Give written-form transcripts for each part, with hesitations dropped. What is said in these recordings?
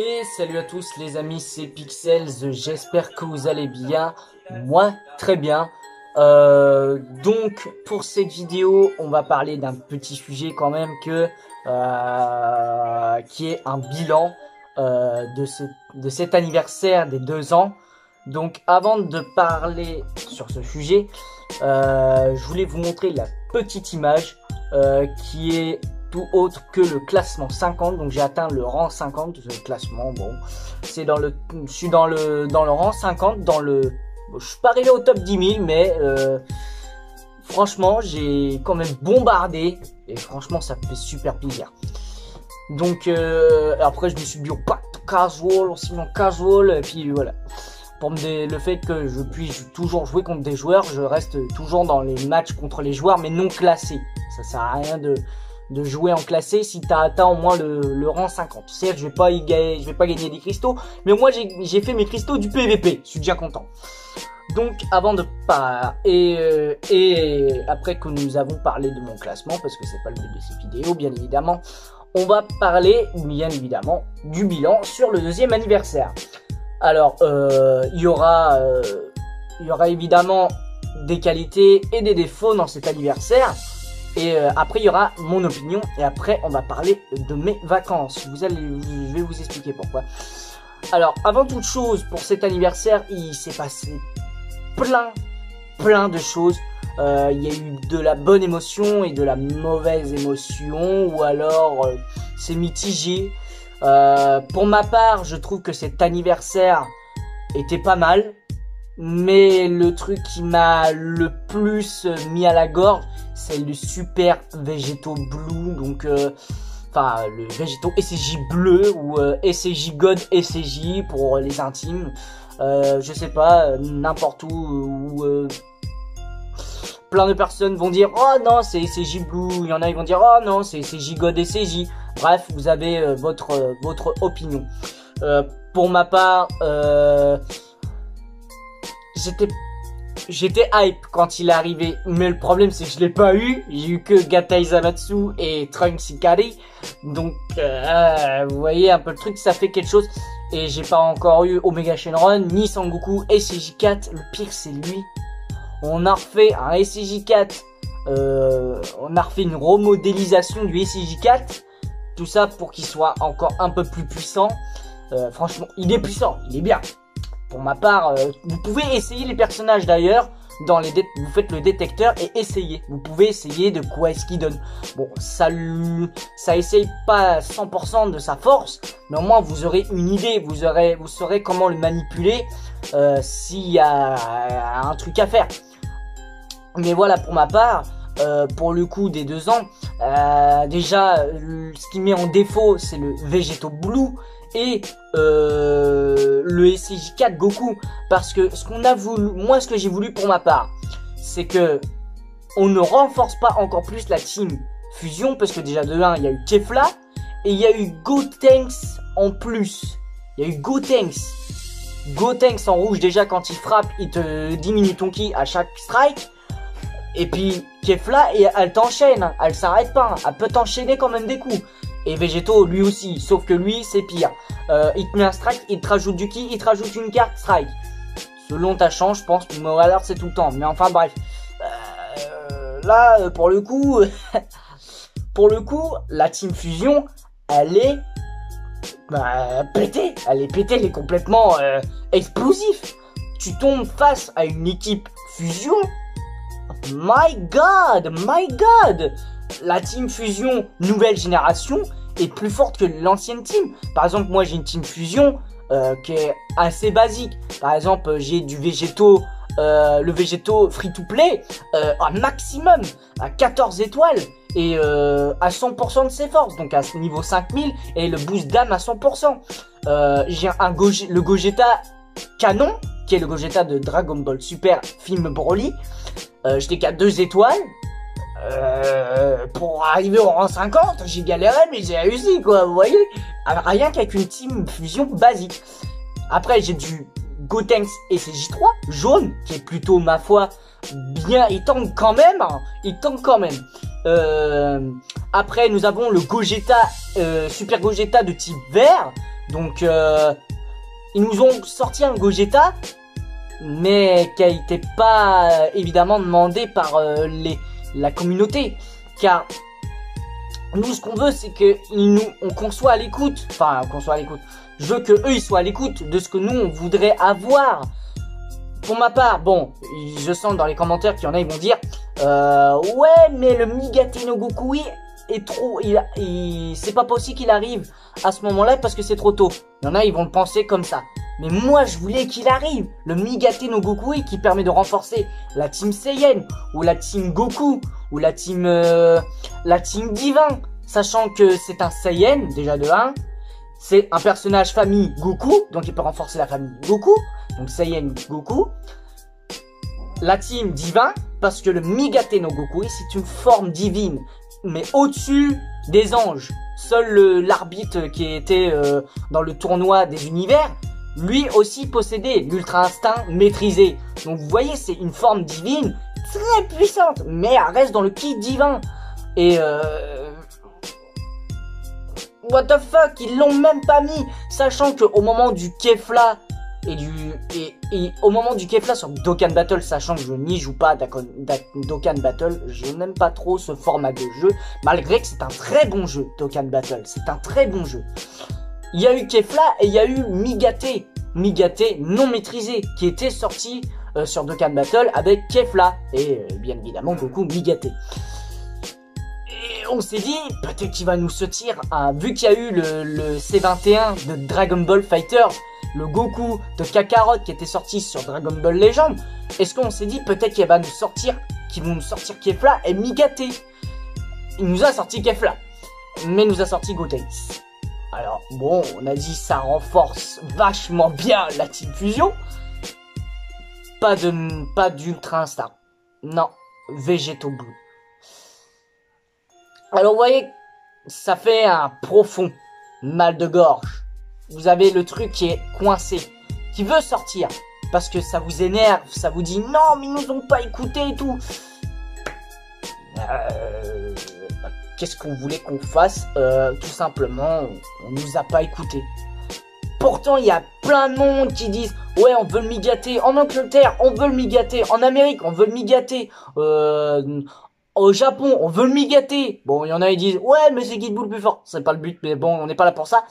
Et salut à tous les amis, c'est Pixels, j'espère que vous allez bien, moi très bien. Donc pour cette vidéo, on va parler d'un petit sujet quand même qui est un bilan de cet anniversaire des 2 ans. Donc avant de parler sur ce sujet, je voulais vous montrer la petite image qui est tout autre que le classement 50. Donc j'ai atteint le rang 50, le classement, bon, c'est je suis dans le rang 50, je suis pas arrivé au top 10 000, mais franchement j'ai quand même bombardé, et franchement ça me fait super plaisir. Donc après je me suis mis au pacte casual, aussi en casual, et puis voilà. Pour le fait que je puisse toujours jouer contre des joueurs, je reste toujours dans les matchs contre les joueurs, mais non classés. Ça sert à rien de jouer en classé si tu as atteint au moins le rang 50. Certes, je vais pas gagner des cristaux, mais moi j'ai fait mes cristaux du PVP, je suis bien content. Donc avant de et après que nous avons parlé de mon classement, parce que c'est pas le but de cette vidéo bien évidemment, on va parler bien évidemment du bilan sur le 2e anniversaire. Alors il y aura évidemment des qualités et des défauts dans cet anniversaire. Et après il y aura mon opinion, et après on va parler de mes vacances. Je vais vous expliquer pourquoi. Alors avant toute chose, pour cet anniversaire il s'est passé plein de choses. Il y a eu de la bonne émotion et de la mauvaise émotion, ou alors c'est mitigé. Pour ma part, je trouve que cet anniversaire était pas mal, mais le truc qui m'a le plus mis à la gorge, c'est le super végétaux blue, donc enfin le végétaux SCJ bleu, ou SCJ God SCJ pour les intimes. Je sais pas, n'importe où plein de personnes vont dire oh non c'est SCJ blue, il y en a qui vont dire oh non c'est SCJ God SCJ. Bref, vous avez votre opinion. Pour ma part, j'étais hype quand il est arrivé, mais le problème c'est que je l'ai pas eu. J'ai eu que Gatai Zamatsu et Trunks Ikari. Donc vous voyez un peu le truc, ça fait quelque chose. Et j'ai pas encore eu Omega Shenron ni Sangoku SCJ4. Le pire c'est lui. On a refait un SCJ4, on a refait une remodélisation du SCJ4. Tout ça pour qu'il soit encore un peu plus puissant. Franchement, il est puissant, il est bien. Pour ma part, vous pouvez essayer les personnages d'ailleurs. Vous faites le détecteur et essayez. Vous pouvez essayer de quoi est-ce qu'il donne. Bon, ça essaye pas 100% de sa force, mais au moins vous aurez une idée. Vous saurez comment le manipuler s'il y a un truc à faire. Mais voilà, pour ma part, pour le coup des 2 ans, déjà ce qui met en défaut c'est le végétaux blue et le SCJ4 Goku, parce que ce que j'ai voulu pour ma part, c'est que on ne renforce pas encore plus la team fusion, parce que déjà de 1 il y a eu Kefla et il y a eu Gotenks en plus. Il y a eu Gotenks en rouge, déjà quand il frappe il te diminue ton ki à chaque strike. Et puis Kefla, et elle t'enchaîne, elle s'arrête pas, elle peut t'enchaîner quand même des coups. Et Végétaux lui aussi, sauf que lui c'est pire. Il te met un strike, il te rajoute du ki, il te rajoute une carte strike. Selon ta chance, je pense, mais alors c'est tout le temps. Mais enfin bref, là pour le coup, la team fusion, elle est pétée, elle est complètement explosif. Tu tombes face à une équipe fusion. My God, la team fusion nouvelle génération est plus forte que l'ancienne team. Par exemple, moi j'ai une team fusion qui est assez basique. Par exemple, j'ai du végétaux, le végétaux free to play à maximum, à 14 étoiles et à 100% de ses forces, donc à ce niveau 5000, et le boost d'âme à 100%. J'ai le Gogeta canon, qui est le Gogeta de Dragon Ball Super film Broly. J'étais qu'à 2 étoiles. Pour arriver au rang 50, j'ai galéré, mais j'ai réussi, quoi, vous voyez. Alors, rien qu'avec une team fusion basique. Après, j'ai du Gotenks SCJ3 jaune, qui est plutôt, ma foi, bien. Il tank quand même, hein. Il tank quand même. Après, nous avons le Gogeta, Super Gogeta de type vert. Donc ils nous ont sorti un Gogeta, mais qui a été pas évidemment demandé par la communauté, car nous ce qu'on veut c'est que qu'on soit à l'écoute, enfin qu'on soit à l'écoute. Je veux que eux ils soient à l'écoute de ce que nous on voudrait avoir. Pour ma part, bon, je sens dans les commentaires qu'il y en a, ils vont dire ouais, mais le Migate no Gokui est trop, c'est pas possible qu'il arrive à ce moment-là parce que c'est trop tôt. Il y en a, ils vont le penser comme ça. Mais moi, je voulais qu'il arrive, le Migate no Gokui qui permet de renforcer la team Saiyan, ou la team Goku, ou la team Divin, sachant que c'est un Saiyan, déjà de 1. C'est un personnage famille Goku, donc il peut renforcer la famille Goku, donc Saiyan Goku. La team Divin, parce que le Migate no Gokui, c'est une forme divine, mais au-dessus des anges. Seul l'arbitre qui était dans le tournoi des univers, lui aussi possédait l'ultra instinct maîtrisé. Donc vous voyez, c'est une forme divine très puissante, mais elle reste dans le kit divin. Et what the fuck, ils l'ont même pas mis, sachant que au moment du Kefla et au moment du Kefla sur Dokkan Battle, sachant que je n'y joue pas Dokkan Battle, je n'aime pas trop ce format de jeu, malgré que c'est un très bon jeu, Dokkan Battle, c'est un très bon jeu. Il y a eu Kefla et il y a eu Migate non maîtrisé, qui était sorti sur Dokkan Battle avec Kefla, et bien évidemment Goku Migate. Et on s'est dit, peut-être qu'il va nous sortir, vu qu'il y a eu le C21 de Dragon Ball Fighter, le Goku de Kakarot qui était sorti sur Dragon Ball Legend, est-ce qu'on s'est dit peut-être qu'ils vont nous sortir Kefla et Migate. Il nous a sorti Kefla, mais nous a sorti Gotenks. Alors bon, on a dit ça renforce vachement bien la Team Fusion. Pas d'Ultra Instinct. Non, Végéto Blue. Alors vous voyez, ça fait un profond mal de gorge. Vous avez le truc qui est coincé, qui veut sortir, parce que ça vous énerve, ça vous dit non mais ils nous ont pas écouté et tout. Qu'est-ce qu'on voulait qu'on fasse? Tout simplement, on nous a pas écouté. Pourtant il y a plein de monde qui disent ouais on veut le Migate, en Angleterre on veut le Migate, en Amérique on veut le Migate, au Japon on veut le Migate. Bon il y en a qui disent ouais mais c'est Kid Buu le plus fort, c'est pas le but mais bon on n'est pas là pour ça.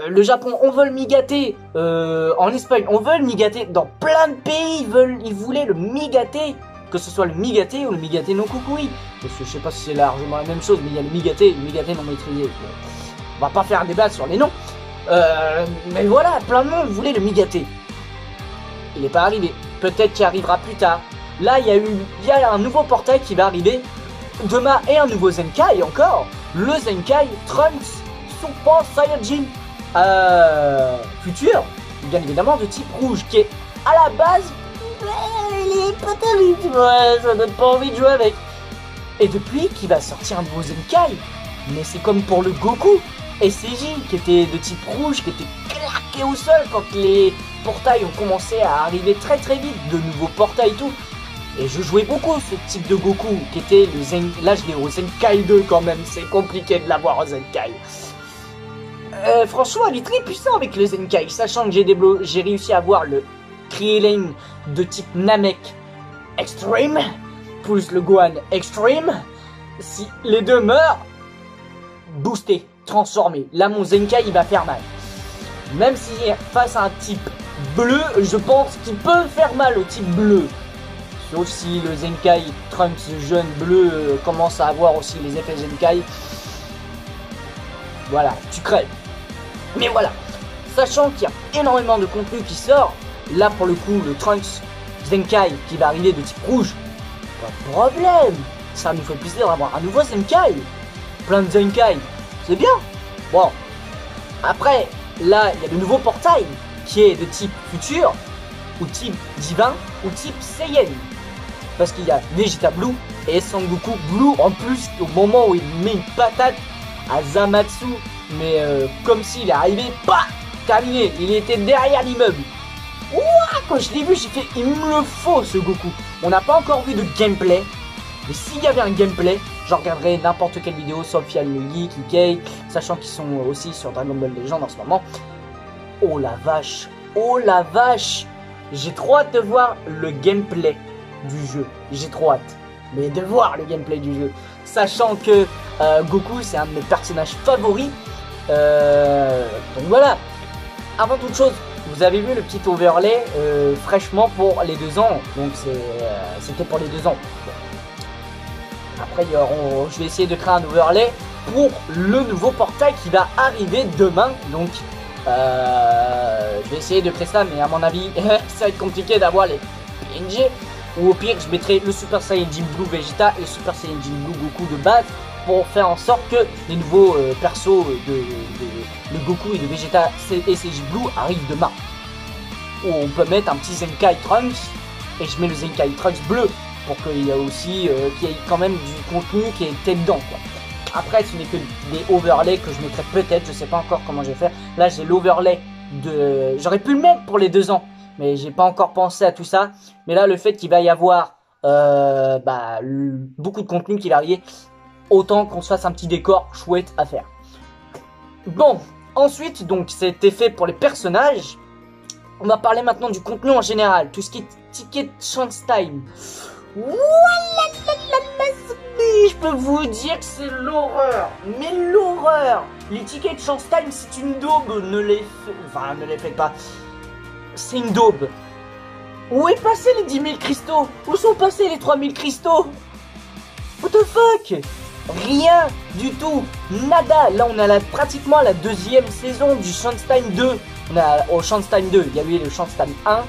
Le Japon, on veut le Migate, en Espagne, on veut le Migate, dans plein de pays, ils voulaient le Migate, que ce soit le Migate ou le Migate no Kukui, parce que je sais pas si c'est largement la même chose, mais il y a le Migate et le Migate non maîtrisé. On va pas faire un débat sur les noms, mais voilà, plein de monde voulait le Migate. Il n'est pas arrivé, peut-être qu'il arrivera plus tard. Là, il y a un nouveau portail qui va arriver demain et un nouveau Zenkai encore, le Zenkai Trunks Super Saiyajin futur, bien évidemment de type rouge, qui est à la base, il est pas terrible, ouais, ça donne pas envie de jouer avec. Et depuis qu'il va sortir un nouveau Zenkai, mais c'est comme pour le Goku SCJ qui était de type rouge, qui était claqué au sol quand les portails ont commencé à arriver très très vite, de nouveaux portails et tout. Et je jouais beaucoup ce type de Goku qui était le Zenkai, là je l'ai au Zenkai 2 quand même, c'est compliqué de l'avoir au Zenkai. Franchement, il est très puissant avec le Zenkai, sachant que j'ai réussi à avoir le Krillin de type Namek Extreme, plus le Gohan Extreme. Si les deux meurent, boosté, transformé. Là, mon Zenkai, il va faire mal. Même si face à un type bleu, je pense qu'il peut faire mal au type bleu. Sauf si le Zenkai Trunks jeune bleu commence à avoir aussi les effets Zenkai. Voilà, tu crèves. Mais voilà, sachant qu'il y a énormément de contenu qui sort, là pour le coup, le Trunks Zenkai qui va arriver de type rouge, pas de problème. Ça nous fait plaisir d'avoir un nouveau Zenkai. Plein de Zenkai, c'est bien. Bon, après, là, il y a le nouveau portail qui est de type futur, ou type divin, ou type Saiyan. Parce qu'il y a Vegeta Blue et Sangoku Blue en plus au moment où il met une patate à Zamatsu. Mais comme s'il est arrivé, bah, terminé, il était derrière l'immeuble. Ouah, quand je l'ai vu, j'ai fait, il me le faut ce Goku. On n'a pas encore vu de gameplay, mais s'il y avait un gameplay, je regarderai n'importe quelle vidéo, sauf Yann le Geek, Ikei, sachant qu'ils sont aussi sur Dragon Ball Legend en ce moment. Oh la vache, oh la vache, j'ai trop hâte de voir le gameplay du jeu, j'ai trop hâte, mais de voir le gameplay du jeu, sachant que Goku c'est un de mes personnages favoris, donc voilà. Avant toute chose, vous avez vu le petit overlay fraîchement pour les 2 ans, donc c'était pour les 2 ans. Bon. Après, je vais essayer de créer un overlay pour le nouveau portail qui va arriver demain, donc je vais essayer de créer ça, mais à mon avis, ça va être compliqué d'avoir les PNG, ou au pire, je mettrai le Super Saiyajin Blue Vegeta et le Super Saiyajin Blue Goku de base, pour faire en sorte que les nouveaux persos de Goku et de Vegeta et Saiyajin Blue arrivent demain. Ou on peut mettre un petit Zenkai Trunks, et je mets le Zenkai Trunks bleu, pour qu'il y ait aussi qu'il y ait quand même du contenu qui était dedans, quoi. Après, ce n'est que des overlays que je mettrai peut-être, je sais pas encore comment je vais faire. Là, j'ai l'overlay de... J'aurais pu le mettre pour les 2 ans, mais j'ai pas encore pensé à tout ça. Mais là, le fait qu'il va y avoir beaucoup de contenu qui va arriver, autant qu'on se fasse un petit décor chouette à faire. Bon, ensuite, donc, c'était fait pour les personnages. On va parler maintenant du contenu en général, tout ce qui est ticket chance time. Je peux vous dire que c'est l'horreur, mais l'horreur. Les tickets de chance time, c'est une daube, ne les faites pas. C'est une daube. Où est passé les 10 000 cristaux? Où sont passés les 3 000 cristaux? What the fuck? Rien du tout, nada. Là on est pratiquement à la 2e saison du Chance Time 2. On est au Chance Time 2, il y a eu le Chance Time 1,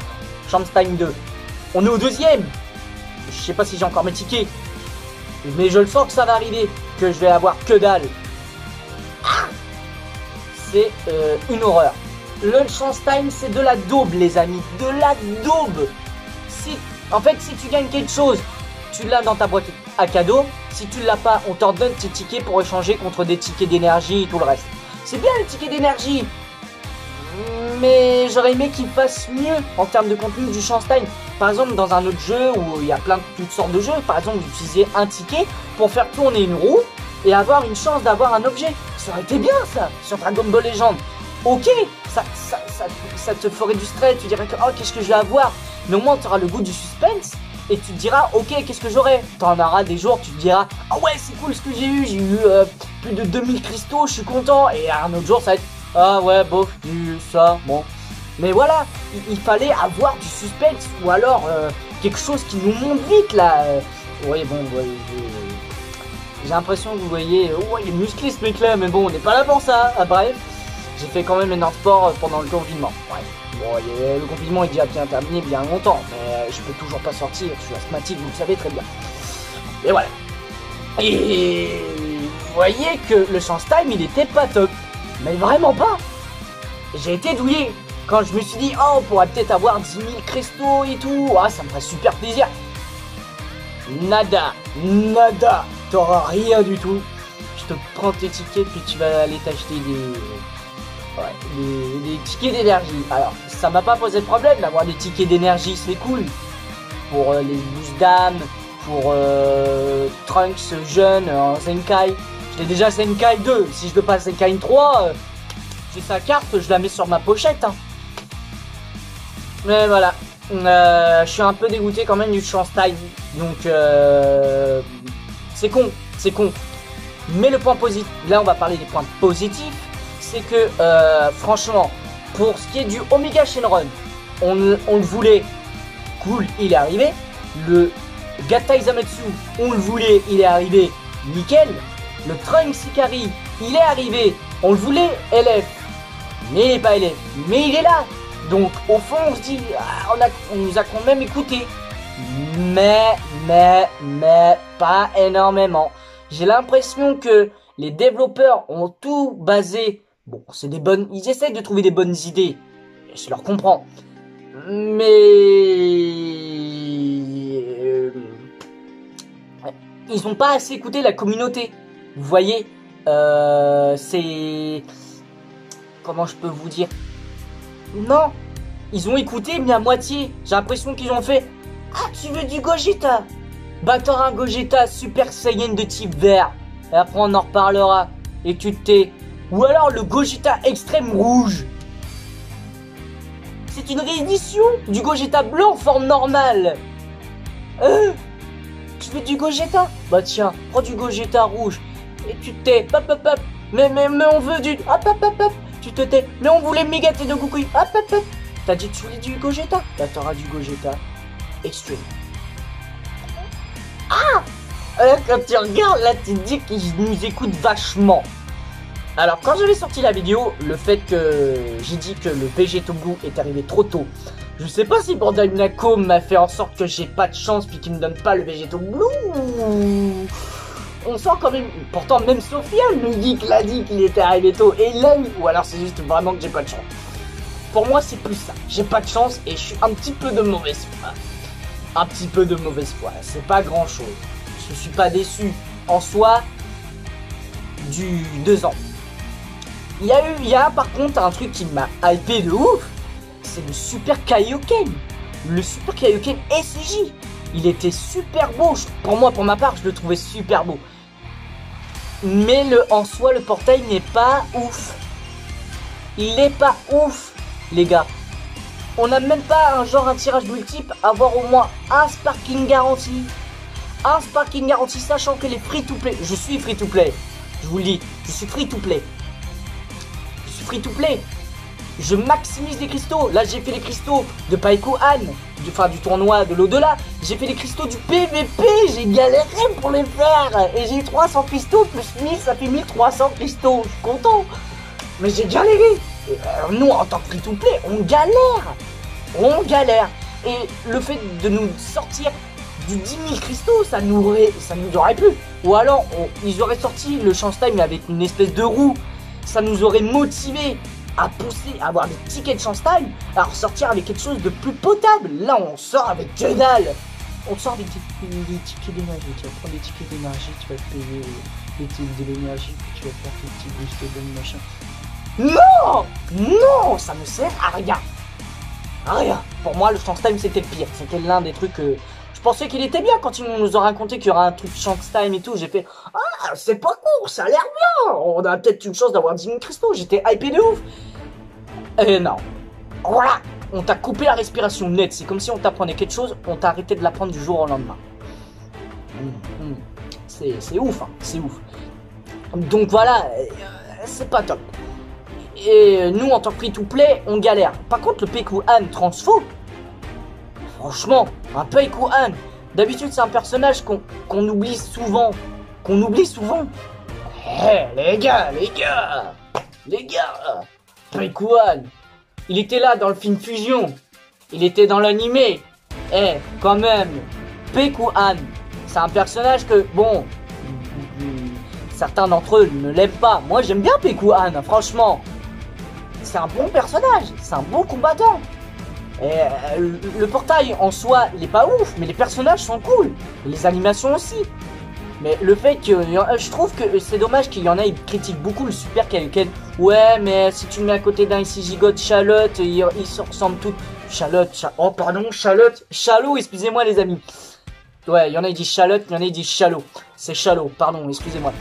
Chance Time 2. On est au 2e. Je sais pas si j'ai encore mes tickets, mais je le sens que ça va arriver, que je vais avoir que dalle. C'est une horreur. Le Chance Time, c'est de la daube, les amis, de la daube. En fait, si tu gagnes quelque chose, tu l'as dans ta boîte à cadeaux. Si tu l'as pas, on t'en donne tes tickets pour échanger contre des tickets d'énergie et tout le reste. C'est bien les tickets d'énergie, mais j'aurais aimé qu'ils fassent mieux en termes de contenu du Chance Time. Par exemple, dans un autre jeu où il y a toutes sortes de jeux, par exemple, utiliser un ticket pour faire tourner une roue et avoir une chance d'avoir un objet. Ça aurait été bien, ça, sur Dragon Ball Legend. Ok, ça te ferait du stress, tu dirais que, oh, qu'est-ce que je vais avoir? Mais au moins, tu auras le goût du suspense et tu te diras, ok, qu'est-ce que j'aurai? Tu en auras des jours, tu te diras, ah ouais, c'est cool ce que j'ai eu plus de 2000 cristaux, je suis content. Et un autre jour, ça va être, ah ouais, bof, ça, bon. Mais voilà, il fallait avoir du suspense ou alors quelque chose qui nous monte vite là. Ouais, bon, ouais, j'ai l'impression que vous voyez, ouais, il est musclé ce mec là, mais bon, on n'est pas là pour ça. Ah, bref, j'ai fait quand même un sport pendant le confinement. Ouais. Bon, le confinement est déjà bien terminé, bien longtemps, mais je peux toujours pas sortir, je suis asthmatique, vous le savez très bien. Et voilà. Et vous voyez que le Chance Time, il était pas top, mais vraiment pas. J'ai été douillé. Quand je me suis dit, oh, on pourrait peut-être avoir 10 000 cristaux et tout, ah, ça me ferait super plaisir. Nada, nada, t'auras rien du tout. Je te prends tes tickets puis tu vas aller t'acheter des tickets d'énergie. Alors, ça m'a pas posé de problème d'avoir des tickets d'énergie, c'est cool. Pour les boosts d'âme, pour Trunks jeune en Zenkai. J'ai déjà Zenkai 2, si je veux pas Zenkai 3, j'ai sa carte, je la mets sur ma pochette. Hein. Mais voilà, je suis un peu dégoûté quand même du Chance Time, donc c'est con, c'est con. Mais le point positif, là on va parler des points positifs, c'est que franchement, pour ce qui est du Omega Shenron, on le voulait, cool, il est arrivé. Le Gatai Zametsu, on le voulait, il est arrivé, nickel. Le Trunks Ikari, il est arrivé, on le voulait, LF, mais il n'est pas LF, mais il est là. Donc au fond on se dit, ah, on nous a quand même écouté, mais pas énormément. J'ai l'impression que les développeurs ont tout basé, bon c'est des bonnes, ils essayent de trouver des bonnes idées, je leur comprends, mais ils n'ont pas assez écouté la communauté. Vous voyez, c'est, comment je peux vous dire? Non, ils ont écouté mais à moitié. J'ai l'impression qu'ils ont fait, ah tu veux du Gogeta? Bah t'auras un Gogeta Super Saiyan de type vert. Et après on en reparlera. Et tu te tais. Ou alors le Gogeta Extrême Rouge. C'est une réédition du Gogeta blanc en forme normale. Tu veux du Gogeta? Bah tiens, prends du Gogeta rouge. Et tu te tais. Hop hop hop. Mais on veut du... Hop hop hop hop. Tu te tais. Mais on voulait Mégate de Goku. Hop hop hop. T'as dit que tu voulais du Gogeta? Bah t'auras du Gogeta Extreme. Ah! Quand tu regardes là, tu te dis qu'ils nous écoutent vachement. Alors quand j'avais sorti la vidéo, le fait que j'ai dit que le Végéto Blue est arrivé trop tôt. Je sais pas si Bandai Namco m'a fait en sorte que j'ai pas de chance puis qu'il me donne pas le Végéto Blue. On sent quand même, pourtant même Sophia nous dit qu'il était arrivé tôt et il l'a eu. Ou alors c'est juste vraiment que j'ai pas de chance. Pour moi c'est plus ça, j'ai pas de chance et je suis un petit peu de mauvaise foi. Un petit peu de mauvaise foi, c'est pas grand chose. Je suis pas déçu en soi du 2 ans. Il y a par contre un truc qui m'a hypé de ouf, c'est le Super Kaioken. Le Super Kaioken SJ. Il était super beau, pour ma part je le trouvais super beau. Mais en soi le portail n'est pas ouf. Il n'est pas ouf les gars. On n'a même pas un tirage multiple, avoir au moins un sparking garanti. Un sparking garanti, sachant que les free to play, je suis free to play, je vous le dis, je suis free to play. Je suis free to play. Je maximise les cristaux. Là j'ai fait les cristaux de Paikuhan, du tournoi de l'au-delà. J'ai fait les cristaux du PVP, j'ai galéré pour les faire. Et j'ai eu 300 cristaux, plus 1000, ça fait 1300 cristaux. Je suis content. Mais j'ai galéré. Nous en tant que free to play, on galère. On galère. Et le fait de nous sortir du 10 000 cristaux, ça nous aurait plu. Ou alors, ils auraient sorti le Chance Time avec une espèce de roue. Ça nous aurait motivé à pousser, à avoir des tickets de Chance Time, à ressortir avec quelque chose de plus potable. Là, on sort avec que dalle. On sort avec des tickets d'énergie. Tu vas prendre des tickets d'énergie, tu vas te payer de l'énergie, puis tu vas faire tes petits boosts de machin. Non! Non! Ça ne sert à rien. À rien. Pour moi, le Chance Time, c'était le pire. C'était l'un des trucs... Je pensais qu'il était bien quand ils nous ont raconté qu'il y aura un truc Chance Time et tout. J'ai fait, ah, c'est pas court, ça a l'air bien. On a peut-être une chance d'avoir 10 000 cristaux. J'étais hypé de ouf. Et non. Voilà. On t'a coupé la respiration net. C'est comme si on t'apprenait quelque chose, on t'a arrêté de l'apprendre du jour au lendemain. C'est ouf, hein. C'est ouf. Donc voilà, c'est pas top. Et nous, en tant que free-to-play, on galère. Par contre, le Paikuhan Transfo, franchement, un Paikuhan, d'habitude, c'est un personnage qu'on oublie souvent. Les gars, Paikuhan, il était là dans le film Fusion. Il était dans l'animé. Quand même, Paikuhan, c'est un personnage que, bon, certains d'entre eux ne l'aiment pas. Moi, j'aime bien Paikuhan, franchement. C'est un bon personnage, c'est un bon combattant. Et le portail en soi, il est pas ouf, mais les personnages sont cool. Et les animations aussi. Mais le fait que... je trouve que c'est dommage qu'il y en a, ils critiquent beaucoup le Super Kaioken. Ouais, mais si tu le mets à côté d'un Ichijigot, Chalotte, ils se ressemblent tous. Oh pardon, Chalot, excusez-moi les amis. Ouais, il y en a, ils disent Chalotte, il y en a, ils disent Chalot. C'est Chalot, pardon, excusez-moi.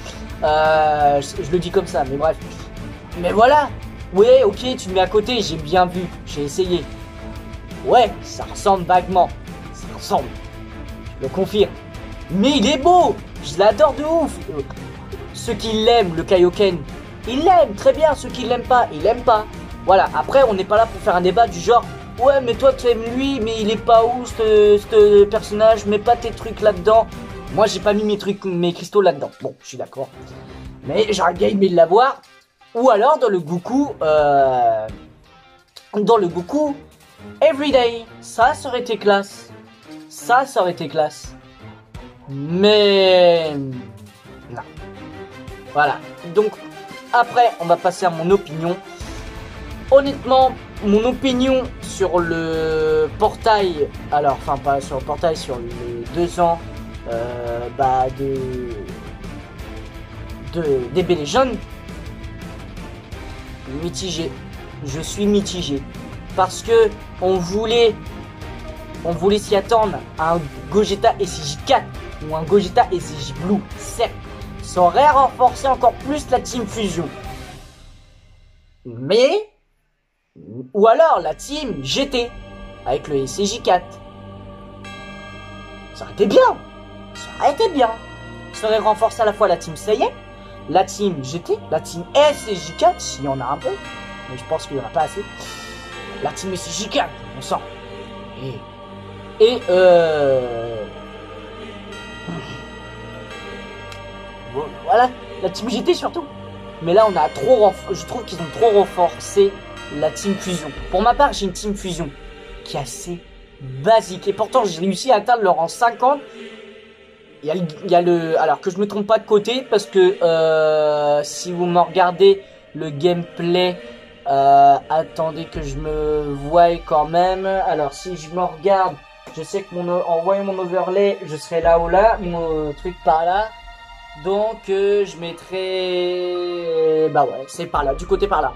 Je le dis comme ça, mais bref. Mais voilà. Ouais, ok, tu le mets à côté, j'ai bien vu, j'ai essayé. Ouais, ça ressemble vaguement. Ça ressemble. Je le confirme. Mais il est beau. Je l'adore de ouf. Ceux qui l'aiment, le Kaioken, ils l'aiment très bien. Ceux qui l'aiment pas, ils l'aiment pas. Voilà, après, on n'est pas là pour faire un débat du genre ouais, mais toi, tu aimes lui, mais il est pas ouf, ce personnage. Mets pas tes trucs là-dedans. Moi, j'ai pas mis mes cristaux là-dedans. Bon, je suis d'accord. Mais j'aurais bien aimé l'avoir. Ou alors dans le Goku... Everyday, ça aurait été classe. Ça aurait été classe. Mais... non. Voilà. Donc, après, on va passer à mon opinion. Honnêtement, mon opinion sur le portail... Alors, enfin, pas sur le portail, sur les 2 ans des Legends. Mitigé. Je suis mitigé. Parce que on voulait on voulait s'y attendre à un Gogeta SCJ4 ou un Gogeta SCJ Blue, certes, ça aurait renforcé encore plus la Team Fusion. Mais, ou alors la Team GT, avec le SCJ4. Ça aurait été bien. Ça aurait été bien. Ça aurait renforcé à la fois la Team Saiyan, la Team GT, la Team SCJ4, s'il y en a un peu. Mais je pense qu'il n'y en a pas assez. La Team SCJ4, on sent. Et voilà, la Team GT surtout. Mais là, on a je trouve qu'ils ont trop renforcé la Team Fusion. Pour ma part, j'ai une Team Fusion qui est assez basique. Et pourtant, j'ai réussi à atteindre le rang 50. Il y a le... Alors, que je me trompe pas de côté, parce que si vous me regardez le gameplay... attendez que je me voie quand même. Alors, si je me regarde, je sais que en voyant mon overlay, je serai là ou là, mon truc par là. Donc, je mettrai... Bah ouais, c'est par là, du côté par là.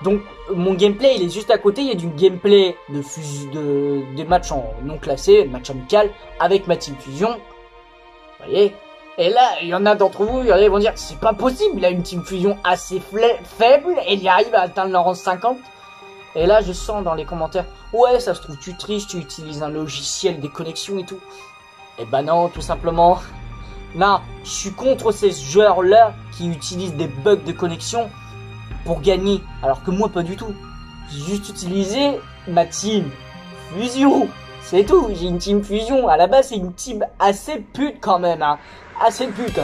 Donc, mon gameplay, il est juste à côté. Il y a du gameplay des matchs en non classés, match amical, avec ma Team Fusion. Vous voyez? Et là, il y en a d'entre vous, ils vont dire, c'est pas possible, il a une Team Fusion assez faible, et il y arrive à atteindre le rang 50. Et là, je sens dans les commentaires, ouais, ça se trouve, tu triches, tu utilises un logiciel, des connexions et tout. Et bah non, tout simplement. Non, je suis contre ces joueurs-là qui utilisent des bugs de connexion pour gagner, alors que moi, pas du tout. J'ai juste utilisé ma Team Fusion. C'est tout, j'ai une Team Fusion. À la base, c'est une team assez pute quand même, hein. Assez pute.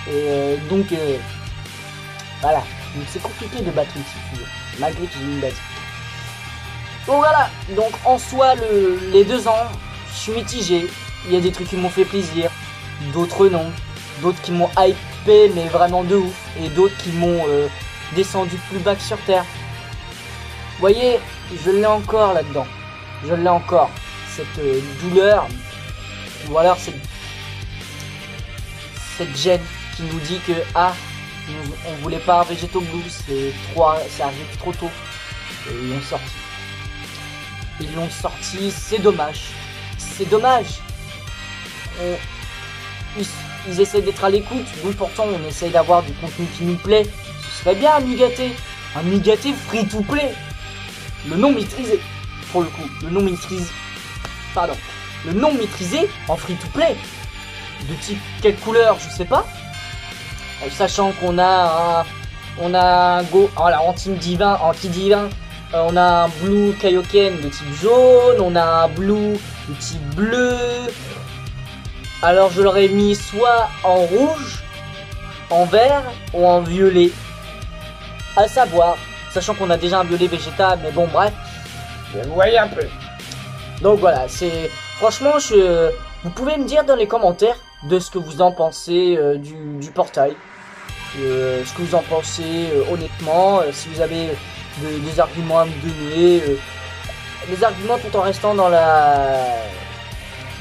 Et donc, voilà. Donc, c'est compliqué de battre une Team Fusion, malgré que j'ai une base. Donc voilà. Donc, en soi, les 2 ans, je suis mitigé. Il y a des trucs qui m'ont fait plaisir, d'autres non. D'autres qui m'ont hypé, mais vraiment de ouf. Et d'autres qui m'ont descendu plus bas que sur terre. Vous voyez, je l'ai encore là-dedans. Je l'ai encore. Cette douleur, ou alors cette gêne qui nous dit que on voulait pas un Végéto Blue, c'est arrivé trop tôt. Et ils l'ont sorti. Ils l'ont sorti, c'est dommage. C'est dommage. Ils essayent d'être à l'écoute, nous pourtant on essaye d'avoir du contenu qui nous plaît. Ce serait bien un Migaté free to play. Le nom maîtrisé, pour le coup, le nom maîtrisé en free to play. De type quelle couleur, je sais pas. Sachant qu'on a un Go, alors en team divin, anti-divin, on a un Blue Kaioken de type jaune, on a un Blue de type bleu. Alors je l'aurais mis soit en rouge, en vert ou en violet. À savoir, sachant qu'on a déjà un violet Vegeta, mais bon bref, vous voyez un peu. Donc voilà, c'est... Franchement, vous pouvez me dire dans les commentaires de ce que vous en pensez du portail. Ce que vous en pensez honnêtement, si vous avez des arguments à me donner. Des arguments tout en restant dans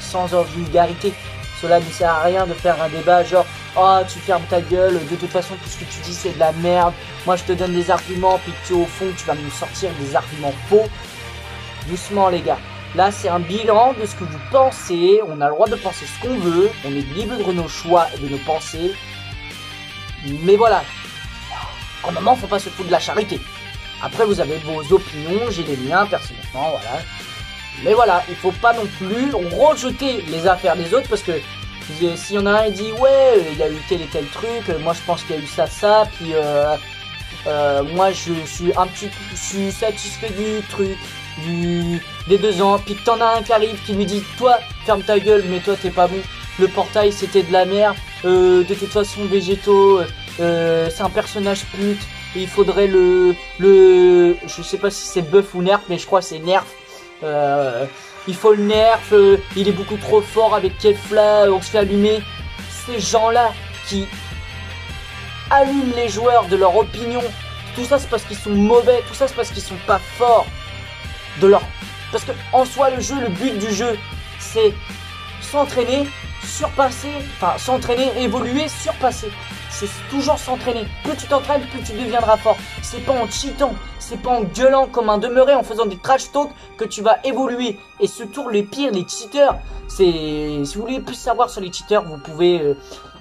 sans vulgarité. Cela ne sert à rien de faire un débat genre « Oh, tu fermes ta gueule, de toute façon tout ce que tu dis c'est de la merde. Moi je te donne des arguments, puis que au fond tu vas me sortir des arguments faux. » Doucement les gars. Là, c'est un bilan de ce que vous pensez. On a le droit de penser ce qu'on veut. On est libre de nos choix et de nos pensées. Mais voilà. En moment, faut pas se foutre de la charité. Après, vous avez vos opinions. J'ai les miens, personnellement. Voilà. Mais voilà, il faut pas non plus rejeter les affaires des autres. Parce que s'il y en a un qui dit ouais, il y a eu tel et tel truc. Moi, je pense qu'il y a eu ça. Puis moi, je suis satisfait du truc. Des 2 ans, puis que t'en as un qui arrive qui lui dit toi ferme ta gueule mais toi t'es pas bon, le portail c'était de la merde, de toute façon Végéto c'est un personnage pute, et il faudrait je sais pas si c'est buff ou nerf, mais je crois que c'est nerf, il faut le nerf, il est beaucoup trop fort avec Kefla, on se fait allumer. Ces gens là qui allument les joueurs de leur opinion, tout ça c'est parce qu'ils sont mauvais, tout ça c'est parce qu'ils sont pas forts. Parce que en soi le jeu, le but du jeu c'est s'entraîner, surpasser, enfin s'entraîner, évoluer, surpasser. c'est toujours s'entraîner. Plus tu t'entraînes, plus tu deviendras fort. C'est pas en cheatant, c'est pas en gueulant comme un demeuré, en faisant des trash talk que tu vas évoluer. Et surtout les pires, les cheaters, si vous voulez plus savoir sur les cheaters, vous pouvez,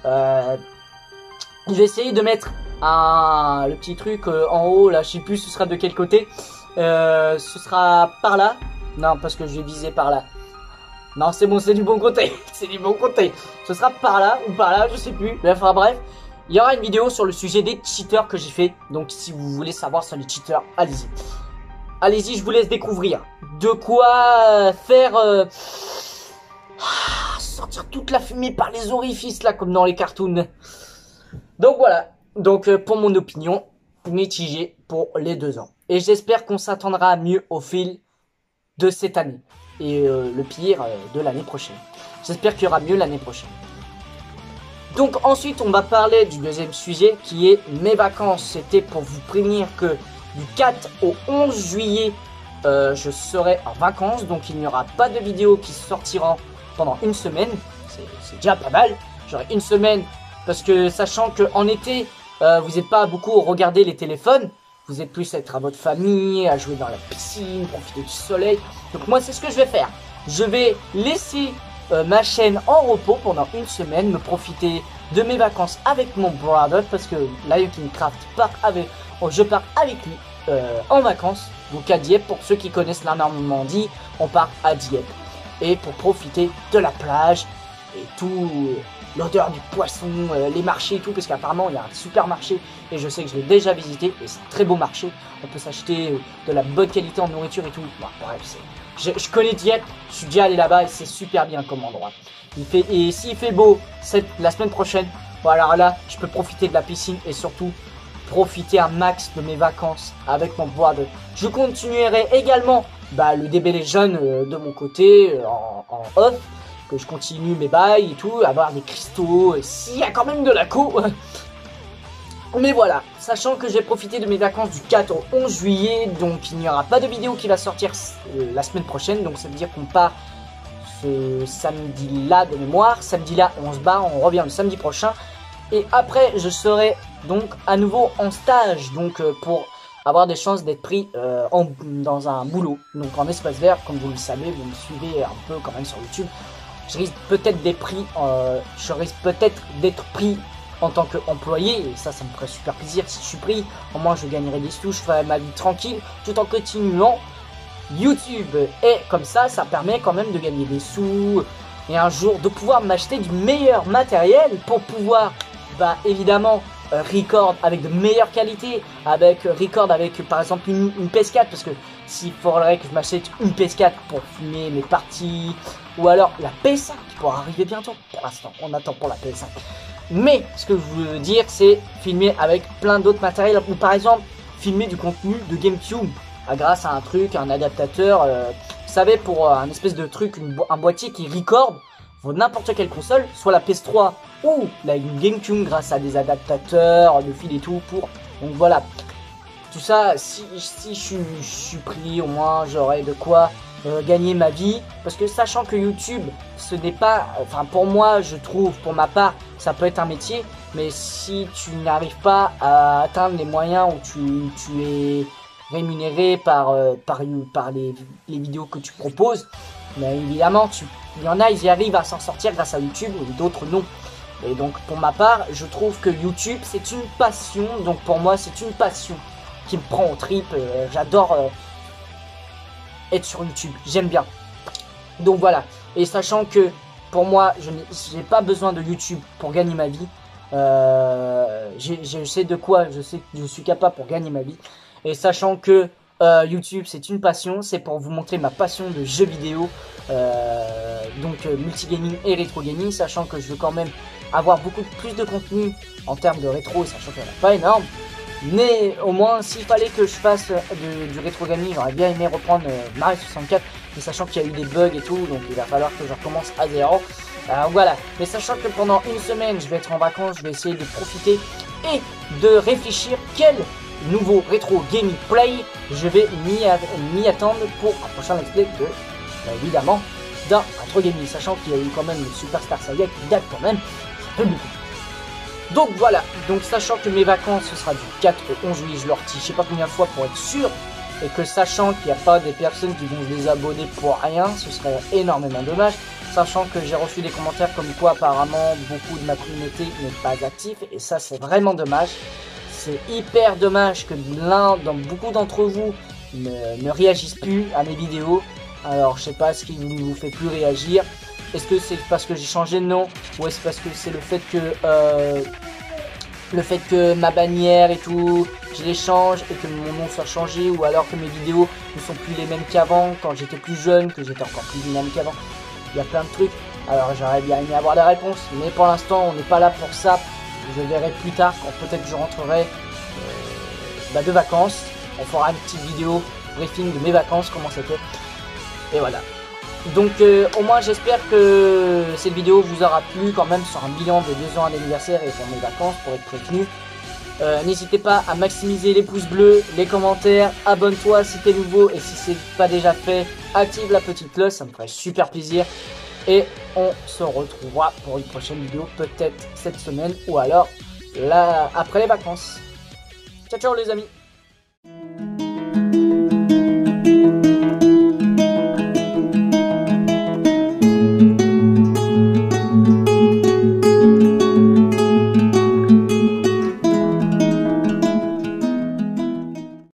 je vais essayer de mettre le petit truc en haut, là, je sais plus ce sera de quel côté. Ce sera par là. Non, parce que je vais viser par là. Non, c'est bon, c'est du bon côté. C'est du bon côté. Ce sera par là ou par là, je sais plus. Mais enfin bref, il y aura une vidéo sur le sujet des cheaters que j'ai fait. Donc si vous voulez savoir sur les cheaters, allez-y. Allez-y, je vous laisse découvrir. De quoi faire sortir toute la fumée par les orifices là, comme dans les cartoons. Donc voilà. Donc pour mon opinion, mitigée pour les 2 ans. Et j'espère qu'on s'attendra à mieux au fil de cette année. Et le pire de l'année prochaine. J'espère qu'il y aura mieux l'année prochaine. Donc ensuite on va parler du deuxième sujet qui est mes vacances. C'était pour vous prévenir que du 4 au 11 juillet je serai en vacances. Donc il n'y aura pas de vidéo qui sortiront pendant une semaine. C'est déjà pas mal. J'aurai une semaine parce que sachant qu'en été vous n'êtes pas beaucoup à regarder les téléphones. Vous êtes plus à être à votre famille, à jouer dans la piscine, profiter du soleil. Donc moi c'est ce que je vais faire. Je vais laisser ma chaîne en repos pendant une semaine, me profiter de mes vacances avec mon brother. Parce que LionKingCraft part avec, je pars avec lui en vacances. Donc à Dieppe, pour ceux qui connaissent la Normandie, on part à Dieppe. Et pour profiter de la plage et tout... l'odeur du poisson, les marchés et tout, parce qu'apparemment il y a un super marché et je sais que je l'ai déjà visité et c'est un très beau marché. On peut s'acheter de la bonne qualité en nourriture et tout. Bon, bref, je connais Dieppe, je suis déjà allé là-bas et c'est super bien comme endroit. Et s'il fait beau la semaine prochaine, bon, alors là je peux profiter de la piscine et surtout profiter un max de mes vacances avec mon brother. Je continuerai également le DB les jeunes de mon côté en off. Que je continue mes bails et tout, avoir des cristaux, s'il y a quand même de la co. Mais voilà, sachant que j'ai profité de mes vacances du 4 au 11 juillet, donc il n'y aura pas de vidéo qui va sortir la semaine prochaine, donc ça veut dire qu'on part ce samedi-là de mémoire. Samedi-là, on se barre, on revient le samedi prochain. Et après, je serai donc à nouveau en stage, donc pour avoir des chances d'être pris dans un boulot, donc en espace vert, comme vous le savez, vous me suivez un peu quand même sur YouTube. Je risque peut-être d'être pris en tant qu'employé, et ça me ferait super plaisir si je suis pris. Au moins je gagnerai des sous, je ferai ma vie tranquille tout en continuant YouTube. Et comme ça permet quand même de gagner des sous et un jour de pouvoir m'acheter du meilleur matériel pour pouvoir évidemment record avec de meilleure qualité, record avec par exemple une PS4, parce que s'il faudrait que je m'achète une PS4 pour filmer mes parties, ou alors la PS5 qui pourra arriver bientôt. Pour l'instant on attend pour la PS5, mais ce que je veux dire c'est filmer avec plein d'autres matériels, ou par exemple filmer du contenu de GameCube grâce à un adaptateur, vous savez, pour un espèce de truc, un boîtier qui record n'importe quelle console, soit la PS3 ou la GameCube, grâce à des adaptateurs de fil et tout pour. Donc voilà, tout ça, si je suis pris, au moins j'aurai de quoi gagner ma vie, parce que sachant que YouTube ce n'est pas, enfin pour moi je trouve, pour ma part ça peut être un métier, mais si tu n'arrives pas à atteindre les moyens où tu es rémunéré par les vidéos que tu proposes, mais évidemment il y en a, ils y arrivent à s'en sortir grâce à YouTube et d'autres non. Et donc pour ma part, je trouve que YouTube c'est une passion. Donc pour moi c'est une passion qui me prend aux tripes. J'adore être sur YouTube, j'aime bien. Donc voilà, et sachant que pour moi je n'ai pas besoin de YouTube pour gagner ma vie. Je sais de quoi je suis capable pour gagner ma vie. Et sachant que YouTube c'est une passion, c'est pour vous montrer ma passion de jeux vidéo, donc multigaming et rétro gaming, sachant que je veux quand même avoir beaucoup plus de contenu en termes de rétro, sachant qu'il n'y en a pas énorme, mais au moins s'il fallait que je fasse du rétro gaming, j'aurais bien aimé reprendre Mario 64, mais sachant qu'il y a eu des bugs et tout, donc il va falloir que je recommence à zéro. Alors voilà, mais sachant que pendant une semaine je vais être en vacances, je vais essayer de profiter et de réfléchir quel nouveau rétro gaming play je vais m'y attendre pour un prochain let's play de évidemment d'un rétro gaming, sachant qu'il y a eu quand même le Superstar Saga qui date quand même un peu beaucoup. Donc voilà, donc sachant que mes vacances ce sera du 4 au 11 juillet, je leur dis je sais pas combien de fois pour être sûr, et que sachant qu'il n'y a pas des personnes qui vont se désabonner pour rien, ce serait énormément dommage, sachant que j'ai reçu des commentaires comme quoi apparemment beaucoup de ma communauté n'est pas actif, et ça c'est vraiment dommage. C'est hyper dommage que dans beaucoup d'entre vous ne réagissent plus à mes vidéos. Alors je sais pas ce qui ne vous fait plus réagir. Est-ce que c'est parce que j'ai changé de nom, ou est-ce parce que c'est le fait que ma bannière et tout, je les change et que mon nom soit changé, ou alors que mes vidéos ne sont plus les mêmes qu'avant, quand j'étais plus jeune, que j'étais encore plus dynamique qu'avant. Il y a plein de trucs. Alors j'aurais bien aimé avoir des réponses, mais pour l'instant on n'est pas là pour ça. Je verrai plus tard quand peut-être je rentrerai de vacances. On fera une petite vidéo briefing de mes vacances, comment c'était. Et voilà. Donc au moins j'espère que cette vidéo vous aura plu quand même sur un bilan de 2 ans d'anniversaire et pour mes vacances pour être prévenu. N'hésitez pas à maximiser les pouces bleus, les commentaires, abonne-toi si t'es nouveau et si c'est pas déjà fait, active la petite cloche, ça me ferait super plaisir. Et on se retrouvera pour une prochaine vidéo peut-être cette semaine ou alors là après les vacances. Ciao ciao les amis.